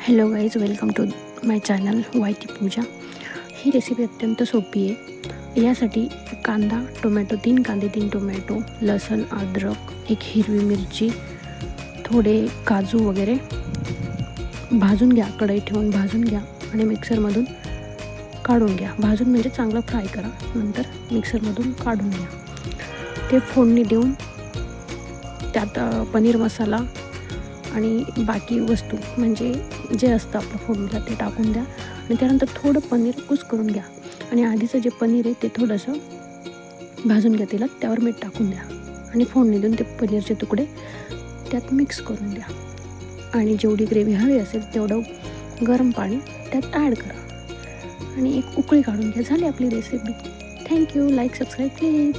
Hello guys, welcome to my channel वायती पूजा. ही recipe अत्यंत सोपी आहे. यासाठी कांदा, टोमॅटो, 3 कांदे, 3 टोमॅटो, लसूण, अद्रक, 1 हिरवी मिरची, थोडे काजू वगैरे भाजून घ्या. कढई ठेवून भाजून घ्या आणि मिक्सरमधून काढून घ्या. भाजून म्हणजे चांगलं फ्राय करा, नंतर मिक्सरमधून काढून घ्या. ते फोडणी देऊन त्यात पनीर मसाला आणि बाकी वस्तू म्हणजे जे असतं आपलं फोडणीला ते टाकून द्या. आणि त्यानंतर थोडं पनीर करून घ्या आणि आधीचं जे पनीर आहे ते थोडंसं भाजून घ्या तेलात. त्यावर मीठ टाकून द्या आणि फोडणी देऊन ते पनीरचे तुकडे त्यात मिक्स करून द्या. आणि जेवढी ग्रेव्ही हवी असेल तेवढं गरम पाणी त्यात ॲड करा आणि एक उकळी काढून घ्या. झाली आपली recipe. Thank you. Like, subscribe please.